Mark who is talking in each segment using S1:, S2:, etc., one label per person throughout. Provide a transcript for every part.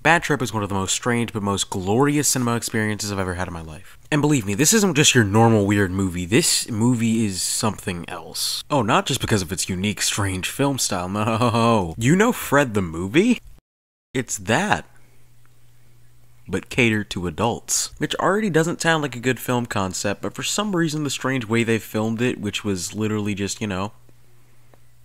S1: Bad Trip is one of the most strange but most glorious cinema experiences I've ever had in my life. And believe me, this isn't just your normal weird movie, this movie is something else. Oh, not just because of its unique, strange film style, no. You know Fred the movie? It's that. But catered to adults. Which already doesn't sound like a good film concept, but for some reason the strange way they filmed it, which was literally just, you know,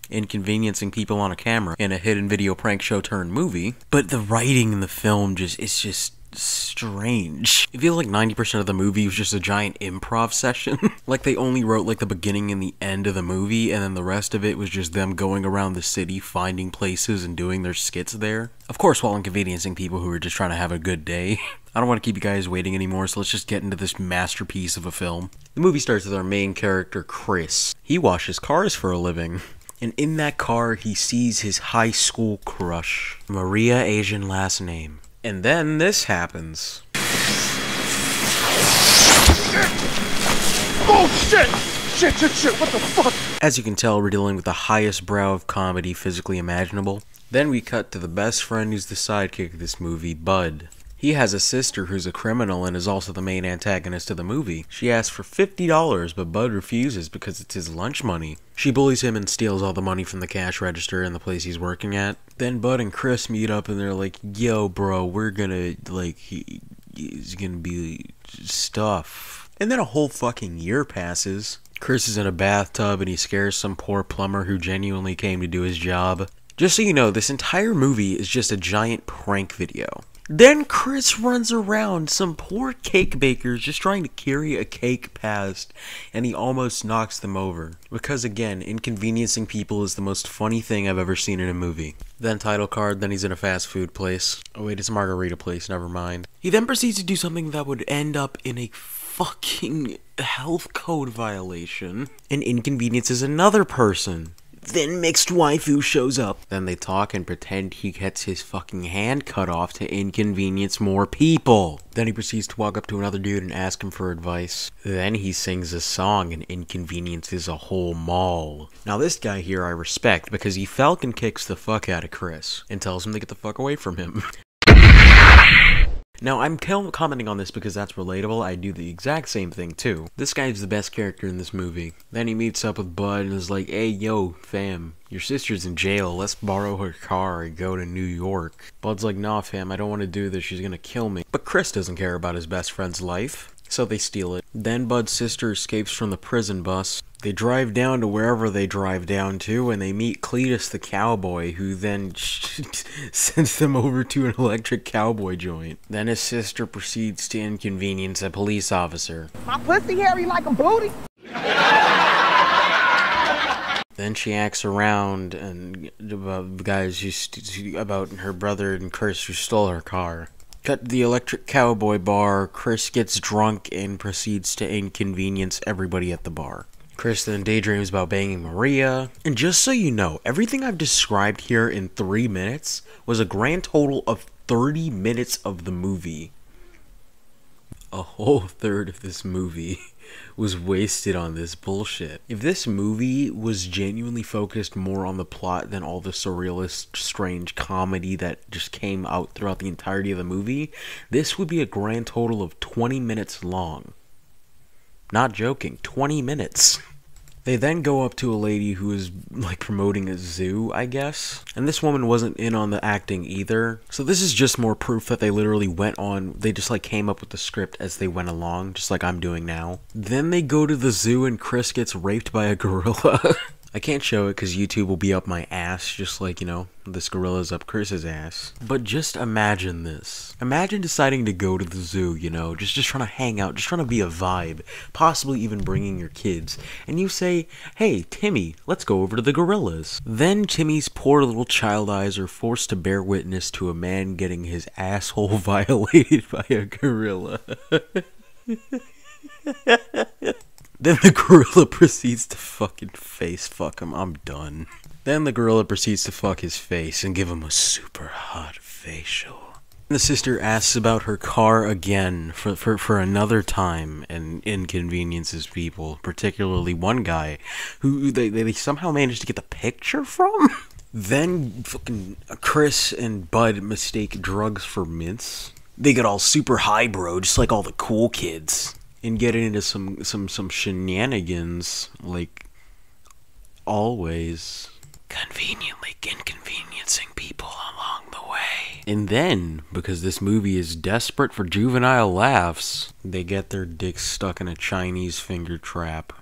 S1: inconveniencing people on a camera in a hidden video prank show turned movie. But the writing in the film it's just strange. It feels like 90% of the movie was just a giant improv session. Like they only wrote like the beginning and the end of the movie, and then the rest of it was just them going around the city finding places and doing their skits there. Of course, while inconveniencing people who are just trying to have a good day. I don't want to keep you guys waiting anymore, so let's just get into this masterpiece of a film. The movie starts with our main character, Chris. He washes cars for a living. And in that car, he sees his high school crush, Maria, Asian last name. And then this happens.
S2: Oh shit! Shit, what the fuck?
S1: As you can tell, we're dealing with the highest brow of comedy physically imaginable. Then we cut to the best friend who's the sidekick of this movie, Bud. He has a sister who's a criminal and is also the main antagonist of the movie. She asks for $50, but Bud refuses because it's his lunch money. She bullies him and steals all the money from the cash register in the place he's working at. Then Bud and Chris meet up and they're like, yo bro, we're gonna, like, he's gonna be stuff. And then a whole fucking year passes. Chris is in a bathtub and he scares some poor plumber who genuinely came to do his job. Just so you know, this entire movie is just a giant prank video. Then Chris runs around some poor cake bakers just trying to carry a cake past, and he almost knocks them over. Because again, inconveniencing people is the most funny thing I've ever seen in a movie. Then title card, then he's in a fast food place. Oh wait, it's a margarita place, never mind. He then proceeds to do something that would end up in a fucking health code violation, and inconveniences another person. Then mixed waifu shows up. Then they talk and pretend he gets his fucking hand cut off to inconvenience more people. Then he proceeds to walk up to another dude and ask him for advice. Then he sings a song and inconveniences a whole mall. Now this guy here I respect because he falcon kicks the fuck out of Chris and tells him to get the fuck away from him. Now, I'm commenting on this because that's relatable. I do the exact same thing, too. This guy's the best character in this movie. Then he meets up with Bud and is like, hey, yo, fam, your sister's in jail. Let's borrow her car and go to New York. Bud's like, nah, fam, I don't want to do this. She's gonna kill me. But Chris doesn't care about his best friend's life, so they steal it. Then Bud's sister escapes from the prison bus. They drive down to wherever they drive down to, and they meet Cletus the cowboy, who then sends them over to an electric cowboy joint. Then his sister proceeds to inconvenience a police officer.
S2: My pussy hairy like a booty.
S1: Then she acts around and about the guys about her brother and Chris who stole her car. Cut to the electric cowboy bar. Chris gets drunk and proceeds to inconvenience everybody at the bar. Chris then daydreams about banging Maria. And just so you know, everything I've described here in 3 minutes was a grand total of 30 minutes of the movie. A whole third of this movie was wasted on this bullshit. If this movie was genuinely focused more on the plot than all the surrealist, strange comedy that just came out throughout the entirety of the movie, this would be a grand total of 20 minutes long. Not joking, 20 minutes. They then go up to a lady who is, like, promoting a zoo, I guess. And this woman wasn't in on the acting either. So this is just more proof that they literally they just, like, came up with the script as they went along, just like I'm doing now. Then they go to the zoo and Chris gets raped by a gorilla. I can't show it because YouTube will be up my ass, just like, you know, this gorilla's up Chris's ass. But just imagine this. Imagine deciding to go to the zoo, you know, just trying to hang out, just trying to be a vibe, possibly even bringing your kids. And you say, hey, Timmy, let's go over to the gorillas. Then Timmy's poor little child eyes are forced to bear witness to a man getting his asshole violated by a gorilla. Then the gorilla proceeds to fucking face fuck him. I'm done. Then the gorilla proceeds to fuck his face and give him a super hot facial. The sister asks about her car again for another time and inconveniences people, particularly one guy who they somehow managed to get the picture from. Then fucking Chris and Bud mistake drugs for mints. They get all super high, bro, just like all the cool kids, and get into some shenanigans, like always. Conveniently inconveniencing people along the way. And then, because this movie is desperate for juvenile laughs, they get their dicks stuck in a Chinese finger trap.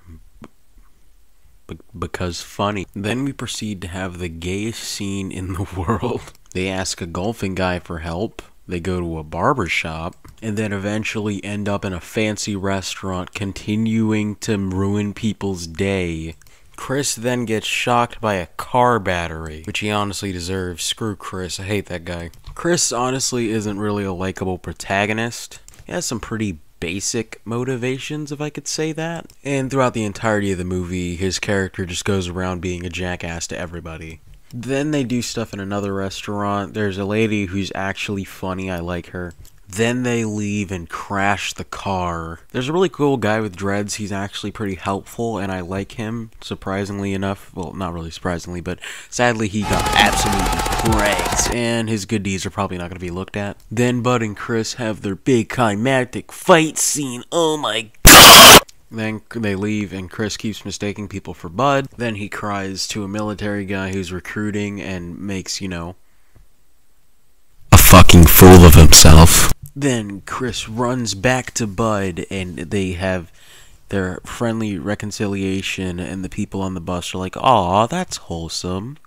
S1: Because funny. Then we proceed to have the gayest scene in the world. They ask a golfing guy for help. They go to a barber shop. And then eventually end up in a fancy restaurant, continuing to ruin people's day. Chris then gets shocked by a car battery, which he honestly deserves. Screw Chris, I hate that guy. Chris honestly isn't really a likable protagonist. He has some pretty basic motivations, if I could say that. And throughout the entirety of the movie, his character just goes around being a jackass to everybody. Then they do stuff in another restaurant. There's a lady who's actually funny, I like her. Then they leave and crash the car. There's a really cool guy with dreads. He's actually pretty helpful, and I like him, surprisingly enough. Well, not really surprisingly, but sadly he got absolutely pranked, and his good deeds are probably not going to be looked at. Then Bud and Chris have their big climactic fight scene. Oh my god! Then they leave, and Chris keeps mistaking people for Bud. Then he cries to a military guy who's recruiting and makes, you know, a fucking fool of himself. Then Chris runs back to Bud, and they have their friendly reconciliation, and the people on the bus are like, "Aw, that's wholesome."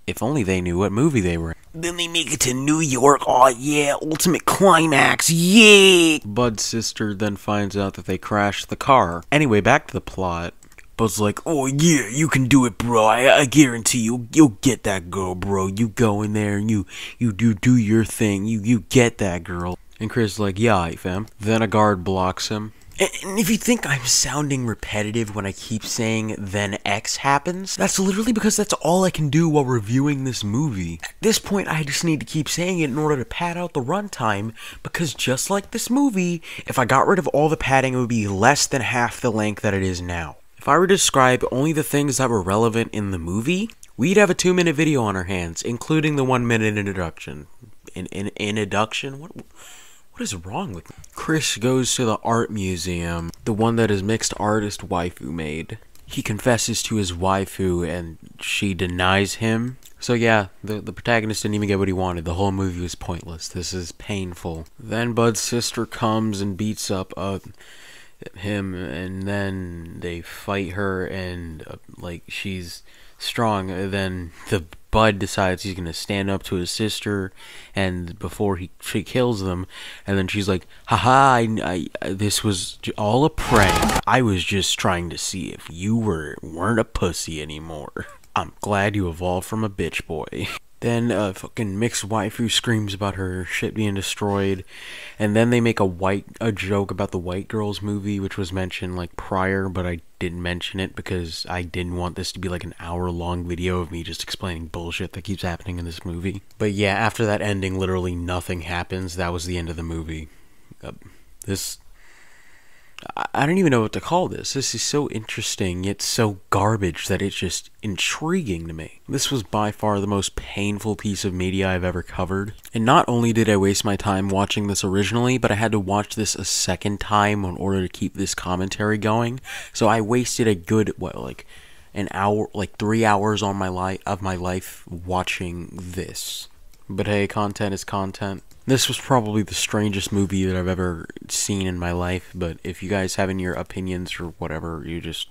S1: If only they knew what movie they were in. Then they make it to New York. Aw, yeah, ultimate climax, yay! Bud's sister then finds out that they crashed the car. Anyway, back to the plot. Bud's like, "Oh yeah, you can do it, bro. I guarantee you'll get that girl, bro. You go in there and you do your thing. You get that girl." And Chris is like, "Yeah, aight, fam." Then a guard blocks him. And if you think I'm sounding repetitive when I keep saying then X happens, that's literally because that's all I can do while reviewing this movie. At this point, I just need to keep saying it in order to pad out the runtime, because just like this movie, if I got rid of all the padding, it would be less than half the length that it is now. If I were to describe only the things that were relevant in the movie, we'd have a 2-minute video on our hands, including the 1-minute introduction. Introduction? What is wrong with me? Chris goes to the art museum, the one that his mixed artist waifu made. He confesses to his waifu, and she denies him. So yeah, the protagonist didn't even get what he wanted. The whole movie was pointless. This is painful. Then Bud's sister comes and beats up him, and then they fight her, and like, she's strong. And then the Bud decides he's gonna stand up to his sister, and before she kills them, and then she's like, "Haha, this was all a prank. I was just trying to see if you weren't a pussy anymore. I'm glad you evolved from a bitch boy." Then fucking mixed waifu screams about her shit being destroyed, and then they make a joke about the White Girls movie, which was mentioned like prior, but I didn't mention it because I didn't want this to be like an hour-long video of me just explaining bullshit that keeps happening in this movie. But yeah, after that ending, literally nothing happens. That was the end of the movie. I don't even know what to call this. This is so interesting, yet so garbage that it's just intriguing to me. This was by far the most painful piece of media I've ever covered. And not only did I waste my time watching this originally, but I had to watch this a second time in order to keep this commentary going. So I wasted a good, an hour, 3 hours of my life watching this. But hey, content is content. This was probably the strangest movie that I've ever seen in my life, but if you guys have any opinions or whatever, you just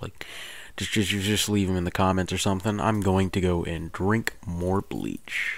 S1: leave them in the comments or something. I'm going to go and drink more bleach.